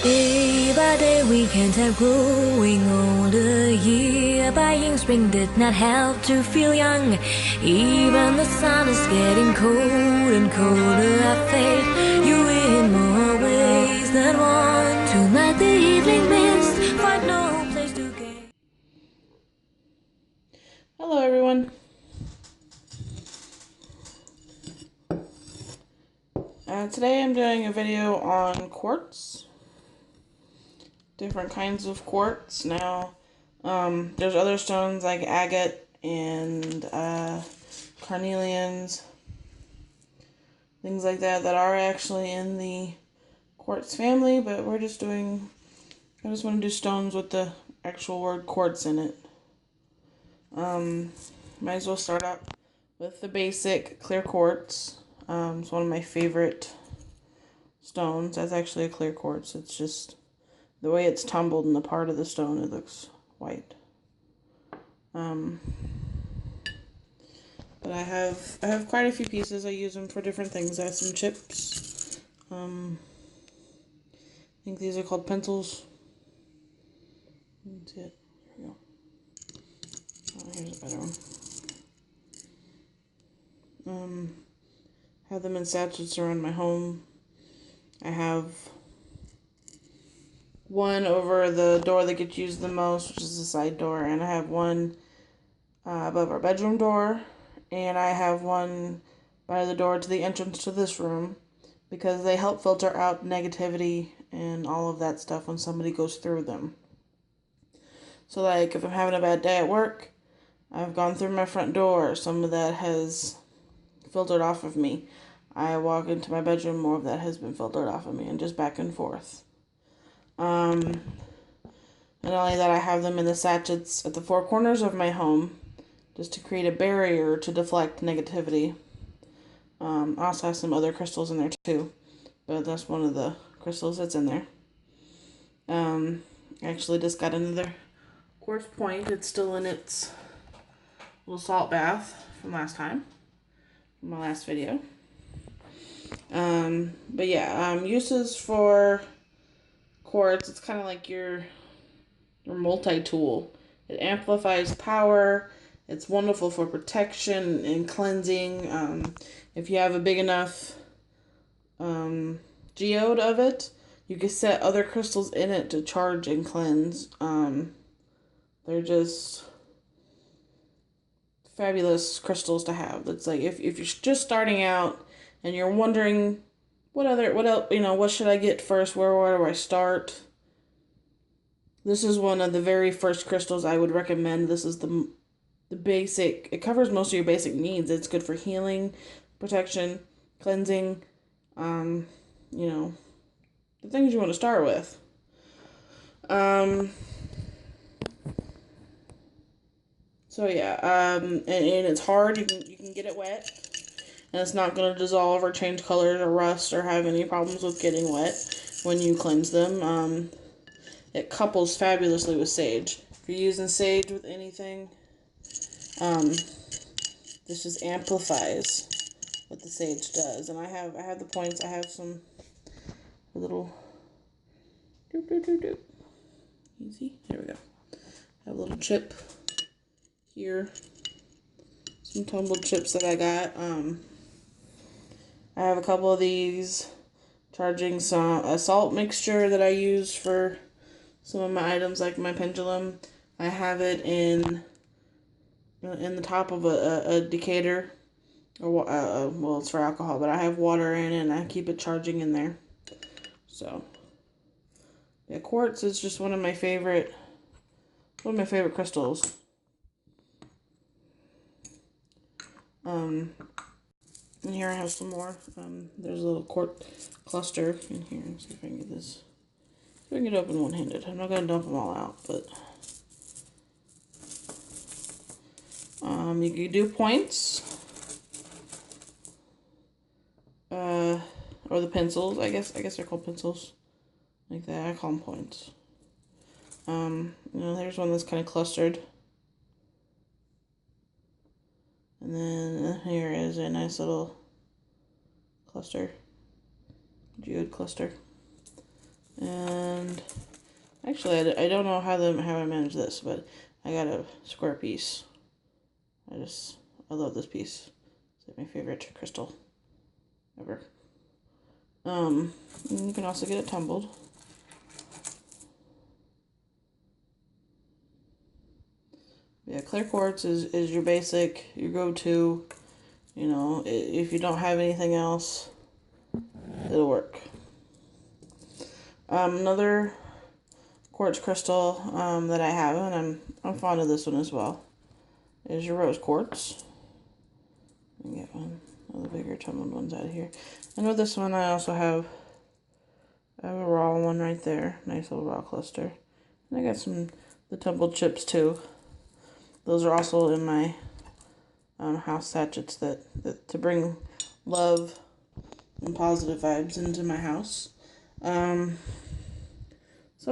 Day by day we can't help growing older. Year by year spring did not help to feel young. Even the sun is getting cold and colder. I fade you in more ways than one. Tonight the evening mist find no place to gain. Hello everyone. Today I'm doing a video on quartz. Different kinds of quartz. Now, there's other stones like agate and carnelians, things like that are actually in the quartz family, but I just want to do stones with the actual word quartz in it. Might as well start out with the basic clear quartz. It's one of my favorite stones. That's actually a clear quartz. It's just the way it's tumbled in the part of the stone, it looks white. But I have quite a few pieces. I use them for different things. I have some chips. I think these are called pencils. That's it. Here we go. Oh, here's a better one. Have them in sachets around my home. I have one over the door that gets used the most, which is the side door, and I have one above our bedroom door, and I have one by the door to the entrance to this room, because they help filter out negativity and all of that stuff when somebody goes through them. So like if I'm having a bad day at work, I've gone through my front door, some of that has filtered off of me. I walk into my bedroom, more of that has been filtered off of me, and just back and forth. And not only that, I have them in the sachets at the four corners of my home, just to create a barrier to deflect negativity. I also have some other crystals in there too, but that's one of the crystals that's in there. I actually just got another quartz point. It's still in its little salt bath from last time, from my last video. But yeah, uses for quartz, it's kind of like your multi-tool. It amplifies power. It's wonderful for protection and cleansing. If you have a big enough geode of it, you can set other crystals in it to charge and cleanse. They're just fabulous crystals to have. That's like if you're just starting out and you're wondering what else, what should I get first? Where do I start? This is one of the very first crystals I would recommend. This is the basic. It covers most of your basic needs. It's good for healing, protection, cleansing, the things you want to start with. So yeah, and it's hard. You can get it wet, and it's not going to dissolve or change colors or rust or have any problems with getting wet when you cleanse them. It couples fabulously with sage. If you're using sage with anything, this just amplifies what the sage does. And I have the points. I have some little doop doop doop doop. Easy. Here we go. I have a little chip here. Some tumbled chips that I got. I have a couple of these charging a salt mixture that I use for some of my items, like my pendulum. I have it in the top of a decanter, or well, it's for alcohol, but I have water in it and I keep it charging in there. So yeah, quartz is just one of my favorite crystals. And here I have some more. There's a little quartz cluster in here. Let's see if I can get this. I can get it open one-handed. I'm not gonna dump them all out, but you can do points, or the pencils. I guess they're called pencils, like that. I call them points. There's one that's kind of clustered, and then here is a nice little cluster, geode cluster, and Actually, I don't know how I manage this, but I got a square piece. I love this piece. It's my favorite crystal ever. And you can also get it tumbled. Yeah, clear quartz is your basic, your go-to. You know, if you don't have anything else, it'll work. Another quartz crystal that I have, and I'm fond of this one as well, is your rose quartz. Let me get one of the bigger tumbled ones out of here. And with this one, I also have a raw one right there, nice little raw cluster. And I got the tumbled chips too. Those are also in my house sachets that to bring love and positive vibes into my house. Some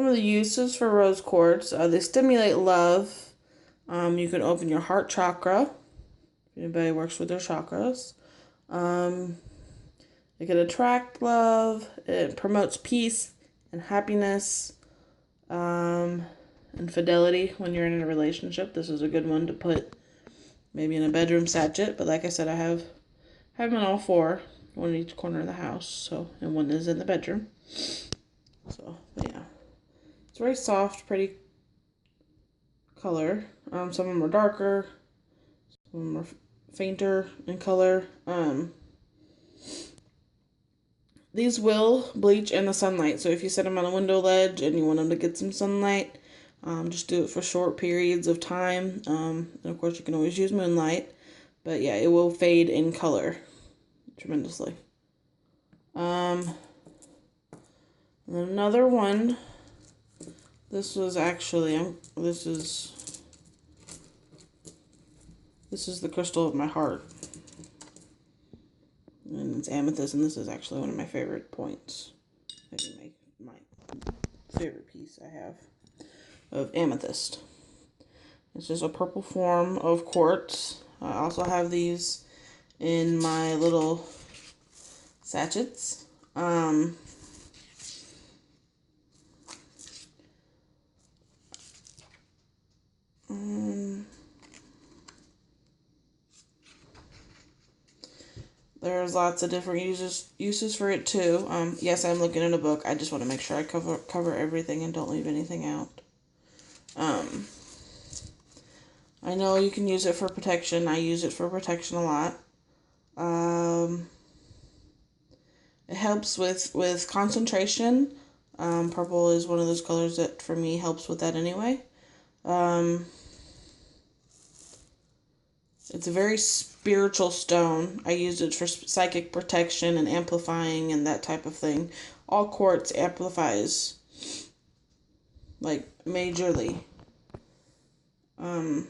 of the uses for rose quartz, they stimulate love. You can open your heart chakra. If anybody works with their chakras. It can attract love. It promotes peace and happiness and fidelity when you're in a relationship. This is a good one to put maybe in a bedroom sachet. But like I said, I have them in all four, one in each corner of the house. So, and one is in the bedroom. So, but yeah, it's very soft, pretty color. Some of them are darker, some of them are fainter in color. These will bleach in the sunlight. So if you set them on a window ledge and you want them to get some sunlight, just do it for short periods of time. And of course, you can always use moonlight. But yeah, it will fade in color tremendously. And then another one. This was actually this is the crystal of my heart. And it's amethyst, and this is actually one of my favorite points. Maybe my favorite piece I have of amethyst. It's just a purple form of quartz. I also have these in my little sachets. There's lots of different uses for it too. Yes, I'm looking at a book. I just want to make sure I cover everything and don't leave anything out. I know you can use it for protection. I use it for protection a lot. It helps with concentration. Purple is one of those colors that for me helps with that anyway. It's a very spiritual stone. I use it for psychic protection and amplifying and that type of thing. All quartz amplifies, like, majorly. I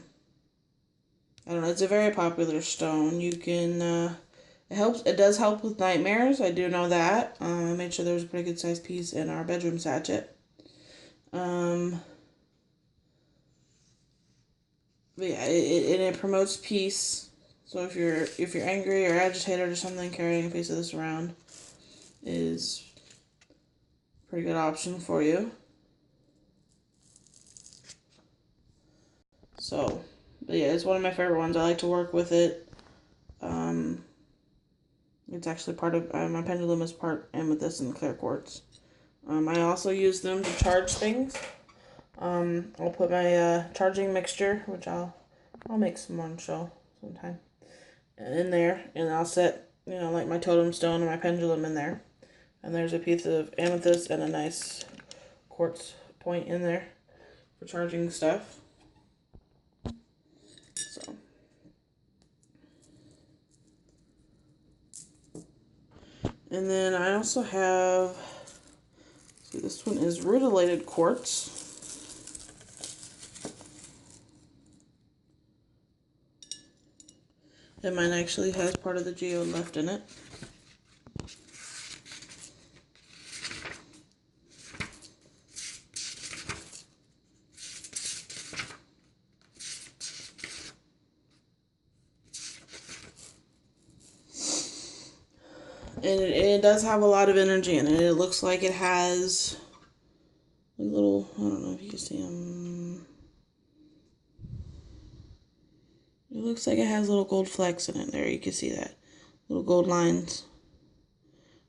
don't know. It's a very popular stone. You can, it does help with nightmares. I do know that. I made sure there was a pretty good sized piece in our bedroom sachet. But yeah, it promotes peace. So if you're angry or agitated or something, carrying a piece of this around is a pretty good option for you. So, but yeah, it's one of my favorite ones. I like to work with it. It's actually part of my pendulum is part amethyst and clear quartz. I also use them to charge things. I'll put my charging mixture, which I'll make some more and show sometime, in there, and I'll set, like my totem stone and my pendulum in there. And there's a piece of amethyst and a nice quartz point in there for charging stuff. So. And then I also have, this one is rutilated quartz. And mine actually has part of the geode left in it. And it does have a lot of energy in it. It looks like it has little, I don't know if you can see them. It looks like it has little gold flecks in it there. You can see that. Little gold lines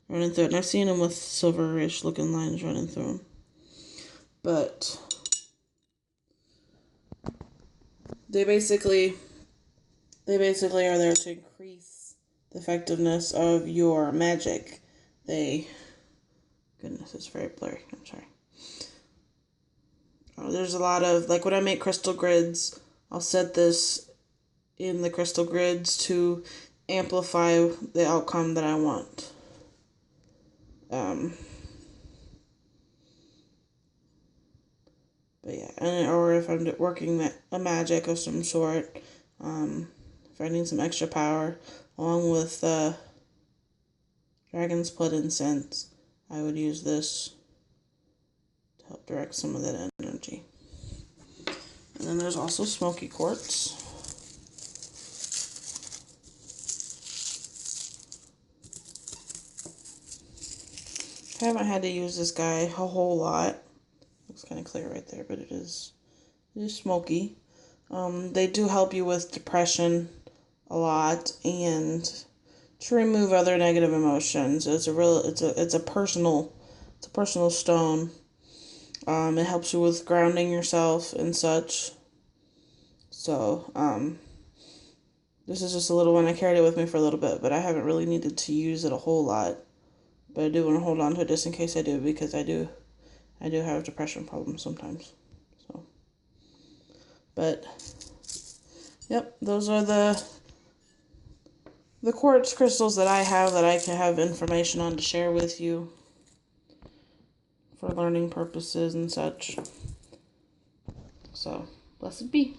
running through it. And I've seen them with silverish looking lines running through them. But they basically are there to increase the effectiveness of your magic. Goodness, it's very blurry. I'm sorry. There's a lot of, like when I make crystal grids, I'll set this in the crystal grids to amplify the outcome that I want. But yeah, or if I'm working a magic of some sort, if I need some extra power, along with Dragon's Blood Incense, I would use this to help direct some of that energy. And then there's also Smoky Quartz. I haven't had to use this guy a whole lot. Looks kind of clear right there, but it is smoky. They do help you with depression a lot and to remove other negative emotions. It's a personal stone. It helps you with grounding yourself and such. So, this is just a little one. I carried it with me for a little bit, but I haven't really needed to use it a whole lot. But I do want to hold on to it just in case I do, because I do have depression problems sometimes. So, but yep, those are the quartz crystals that I have that I can have information on to share with you for learning purposes and such. So, blessed be.